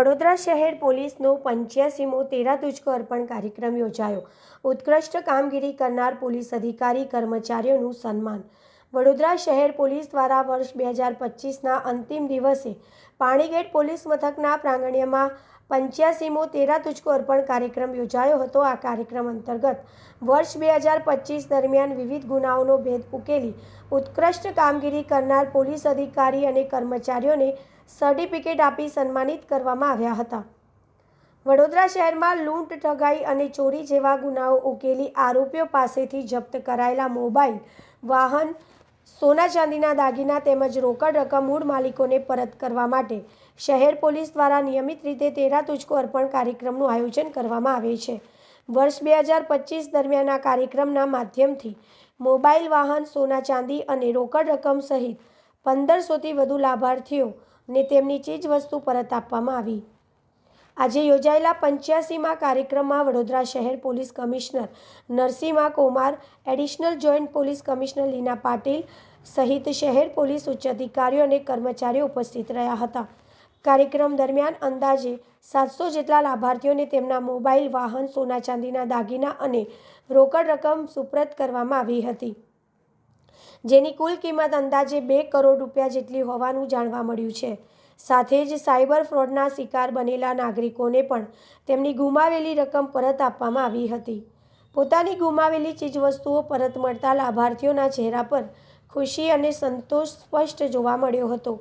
વડોદરા શહેર પોલીસનો 85મો તેરા તુજકો અર્પણ કાર્યક્રમ યોજાયો। ઉત્કૃષ્ટ કામગીરી કરનાર પોલીસ અધિકારી કર્મચારીઓનું સન્માન। વડોદરા શહેર પોલીસ દ્વારા વર્ષ 2025ના અંતિમ દિવસે પાણીગેટ પોલીસ મથકના પ્રાંગણ્યમાં 85મો તેરા તુજકો અર્પણ કાર્યક્રમ યોજાયો હતો। આ કાર્યક્રમ અંતર્ગત વર્ષ 2025 દરમિયાન વિવિધ ગુનાઓનો ભેદ ઉકેલી ઉત્કૃષ્ટ કામગીરી કરનાર પોલીસ અધિકારી અને કર્મચારીઓને સર્ટિફિકેટ આપી સન્માનિત કરવામાં આવ્યા હતા। વડોદરા શહેરમાં લૂંટ, ઠગાઈ અને ચોરી જેવા ગુનાઓ ઉકેલી આરોપીઓ પાસેથી જપ્ત કરાયેલા મોબાઈલ, વાહન, સોના ચાંદીના દાગીના તેમજ રોકડ રકમ મૂળ માલિકોને પરત કરવા માટે શહેર પોલીસ દ્વારા નિયમિત રીતે તેરા તુજકો અર્પણ કાર્યક્રમનું આયોજન કરવામાં આવે છે। વર્ષ 2025 દરમિયાન આ કાર્યક્રમના માધ્યમથી મોબાઈલ, વાહન, સોના ચાંદી અને રોકડ રકમ સહિત 1500થી વધુ લાભાર્થીઓને તેમની ચીજવસ્તુ પરત આપવામાં આવી। આજે યોજાયેલા 85મા કાર્યક્રમમાં વડોદરા શહેર police commissioner Narasimha Kumar, additional joint police commissioner Leena Patil સહિત શહેર પોલીસ ઉચ્ચ અધિકારીઓ અને કર્મચારીઓ ઉપસ્થિત રહ્યા હતા। કાર્યક્રમ દરમિયાન અંદાજે 700 જેટલા લાભાર્થીઓને તેમના મોબાઈલ, વાહન, સોના ચાંદીના દાગીના અને રોકડ રકમ સુપ્રત કરવામાં આવી હતી, જેની કુલ કિંમત અંદાજે 2 કરોડ રૂપિયા જેટલી હોવાનું જાણવા મળ્યું છે। સાથે જ સાયબર ફ્રોડના શિકાર બનેલા નાગરિકોને પણ તેમની ગુમાવેલી રકમ પરત આપવામાં આવી હતી। પોતાની ગુમાવેલી ચીજવસ્તુઓ પરત મળતા લાભાર્થીઓના ચહેરા પર ખુશી અને સંતોષ સ્પષ્ટ જોવા મળ્યો હતો।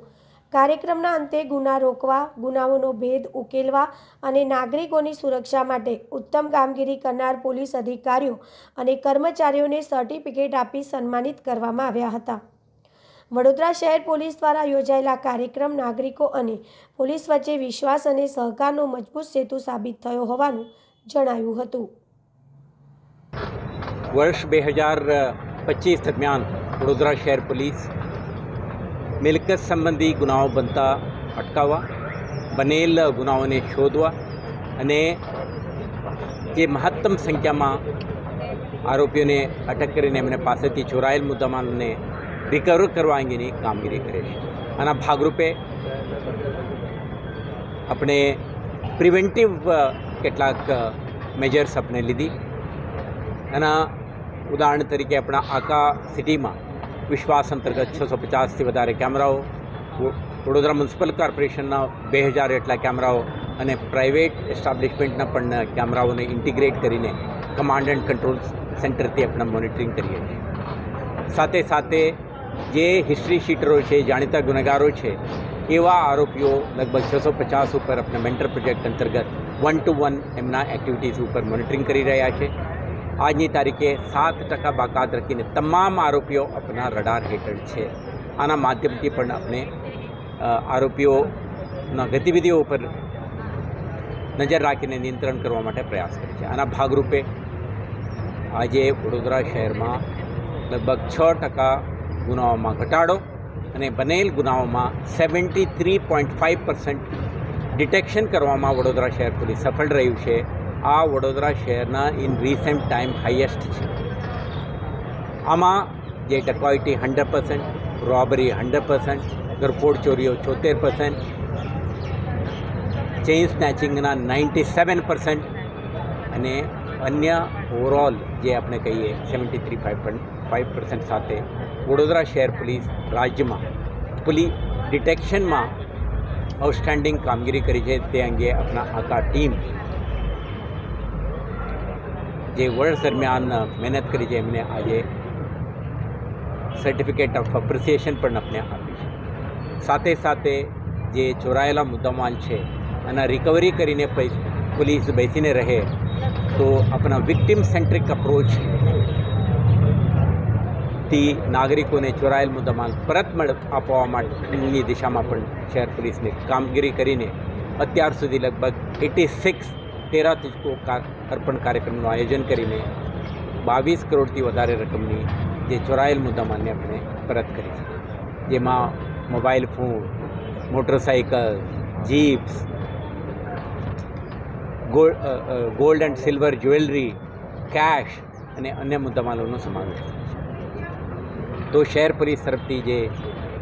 કાર્યક્રમના અંતે ગુના રોકવા, ગુનાઓનો ભેદ ઉકેલવા અને નાગરિકોની સુરક્ષા માટે ઉત્તમ કામગીરી કરનાર પોલીસ અધિકારીઓ અને કર્મચારીઓને સર્ટિફિકેટ આપી સન્માનિત કરવામાં આવ્યા હતા। વડોદરા શહેર પોલીસ દ્વારા યોજાયેલા કાર્યક્રમ નાગરિકો અને પોલીસ વચ્ચે વિશ્વાસ અને સહકારનો મજબૂત સેતુ સાબિત થયો હોવાનું જણાવ્યું હતું। વર્ષ 2025 દરમિયાન વડોદરા શહેર પોલીસ મિલકત સંબંધી ગુનાઓ બનતા અટકાવવા, બનેલ ગુનાઓને શોધવા અને જે મહત્તમ સંખ્યામાં આરોપીઓને અટક કરીને એમને પાસેથી ચોરાયેલ મુદ્દામાલને રિકવર કરવા અંગેની કામગીરી કરે છે। આના ભાગરૂપે આપણે પ્રિવેન્ટિવ કેટલાક મેજર્સ આપણે લીધી। એના ઉદાહરણ તરીકે આપણા આકા સિટીમાં વિશ્વાસ અંતર્ગત 650થી વધારે કેમેરાઓ, વડોદરા મ્યુનિસિપલ કોર્પોરેશનના 2000 જેટલા કેમેરાઓ અને પ્રાઇવેટ એસ્ટાબ્લિશમેન્ટના પણ કેમેરાઓને ઇન્ટિગ્રેટ કરીને કમાન્ડ એન્ડ કંટ્રોલ સેન્ટરથી આપણે મોનિટરિંગ કરીએ છીએ। સાથે સાથે જે હિસ્ટ્રી શીટરો છે, જાણીતા ગુનેગારો છે, એવા આરોપીઓ લગભગ 650 ઉપર આપણે મેન્ટર પ્રોજેક્ટ અંતર્ગત 1-to-1 એમના એક્ટિવિટીઝ ઉપર મોનિટરિંગ કરી રહ્યા છે। આજની તારીખે 7% બાકાત રાખીને તમામ આરોપીઓ આપણા રડાર હેઠળ છે। આના માધ્યમથી પણ આપણે આરોપીઓના ગતિવિધિઓ ઉપર નજર રાખીને નિયંત્રણ કરવા માટે પ્રયાસ કરીએ છીએ। આના ભાગરૂપે આજે વડોદરા શહેરમાં લગભગ 6% ગુનાઓમાં ઘટાડો અને બનેલ ગુનાઓમાં 73.5% ડિટેક્શન કરવામાં વડોદરા શહેર પોલીસ સફળ રહ્યું છે। આ વડોદરા શહેરના ઇન રિસેન્ટ ટાઈમ હાઈએસ્ટ છે। આમાં જે ડકોઇટી 100%, રોબરી 100%, ઘરફોડ ચોરીઓ 74%, ચેઇન સ્નેચિંગના 97% અને અન્ય ઓવરઓલ જે આપણે કહીએ 73.5% સાથે વડોદરા શહેર પોલીસ રાજ્યમાં ડિટેક્શનમાં આઉટસ્ટેન્ડિંગ કામગીરી કરી છે। તે અંગે આપણા આખા ટીમ જે વર્ષ દરમિયાન મહેનત કરી છે એમને આજે સર્ટિફિકેટ ઓફ એપ્રિસિએશન પણ આપણે આપી છે। સાથે સાથે જે ચોરાયેલા મુદ્દામાલ છે એના રિકવરી કરીને પોલીસ બેસીને રહે તો આપણા વિક્ટિમ સેન્ટ્રિક અપ્રોચથી નાગરિકોને ચોરાયેલ મુદ્દામાલ પરત આપવા માટેની દિશામાં પણ શહેર પોલીસને કામગીરી કરીને અત્યાર સુધી લગભગ 86 તેરા તુજકો અર્પણ કાર્યક્રમનું આયોજન કરીને 22 કરોડથી વધારે રકમની જે ચોરાયેલ મુદ્દામાલને આપણે પરત કરી છે, જેમાં mobile phone, motorcycle, jeeps, gold and silver jewellery, cash અને અન્ય મુદ્દામાલોનો સમાવેશ થાય છે। તો શહેર પોલીસ તરફથી જે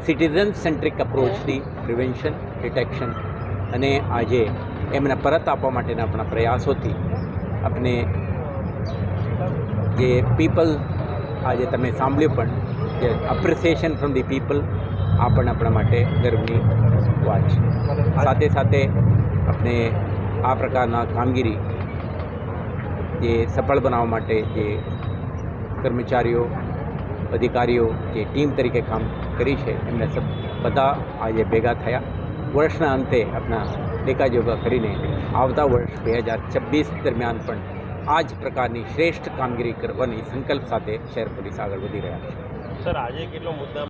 સિટીઝન સેન્ટ્રિક અપ્રોચથી પ્રિવેન્શન, ડિટેક્શન અને આજે એમને પરત આપવા માટેના આપણા પ્રયાસોથી આપણે જે પીપલ આજે તમે સાંભળ્યું પણ કે અપ્રિસિએશન ફ્રોમ ધી પીપલ આ પણ આપણા માટે ગર્વની વાત છે. સાથે સાથે આપણે આ પ્રકારના કામગીરી જે સફળ બનાવવા માટે જે કર્મચારીઓ અધિકારીઓ જે ટીમ તરીકે કામ કરી છે એમને બધા આજે ભેગા થયા. વર્ષના અંતે આપણા લેખાજોખા કરીને આવતા વર્ષ 2026 દરમિયાન પણ આ જ પ્રકારની શ્રેષ્ઠ કામગીરી કરવાની સંકલ્પ સાથે શહેર પોલીસ આગળ વધી રહ્યા છે. સર આજે કેટલો મુદ્દા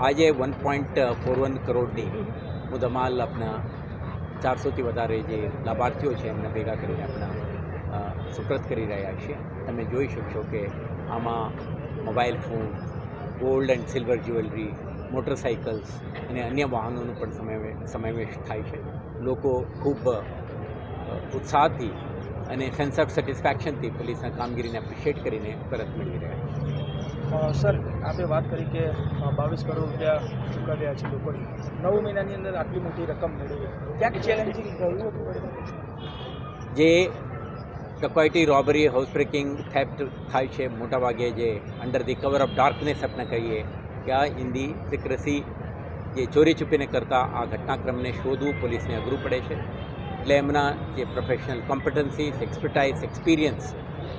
આજે 1.41 કરોડની મુદ્દામાલ આપણા 400થી વધારે જે લાભાર્થીઓ છે એમને ભેગા કરીને આપણા સુપ્રત કરી રહ્યા છીએ. તમે જોઈ શકશો કે આમાં mobile phone, gold and silver jewellery, motorcycles અને અન્ય વાહનોનો પણ સમાવેશ થાય છે. લોકો ખૂબ ઉત્સાહથી અને સેન્સ ઓફ સેટિસ્ફેક્શનથી પોલીસના કામગીરીને એપ્રિશિએટ કરીને પરત મેળવી રહ્યા છે. સર આપણે વાત કરી કે 22 કરોડ રૂપિયા ચૂકવ્યા છે લોકોને 9 મહિનાની અંદર આટલી મોટી રકમ મેળવી, ક્યાંક ચેલેન્જિંગ ગયું હતું? જે dacoity, robbery, house breaking, theft થાય છે મોટાભાગે જે under the cover of darkness આપણે કહીએ કે આ ઇન ધી સિક્રેસી જે ચોરી છુપીને કરતા આ ઘટનાક્રમને શોધવું પોલીસને અઘરું પડે છે. એટલે એમના જે પ્રોફેશનલ કોમ્પિટન્સીસ, એક્સપર્ટાઇઝ, એક્સપિરિયન્સ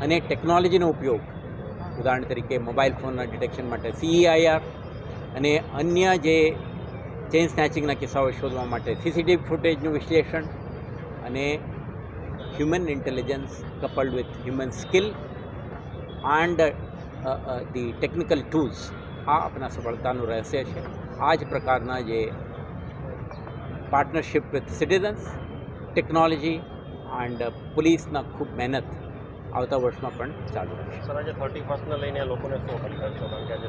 અને ટેકનોલોજીનો ઉપયોગ, ઉદાહરણ તરીકે મોબાઈલ ફોનના ડિટેક્શન માટે CEIR અને અન્ય જે ચેઇન સ્નેચિંગના કિસ્સાઓ શોધવા માટે CCTV ફૂટેજનું વિશ્લેષણ અને human intelligence coupled with human skill and the technical tools આ આપણા સફળતાનું રહસ્ય છે. આ જ પ્રકારના જે partnership with citizens, technology and પોલીસના ખૂબ મહેનત આવતા વર્ષમાં પણ ચાલુ રહેશે. સર આજે 31st ને લઈને લોકોને શું અપીલ કરશો? કારણ કે આજે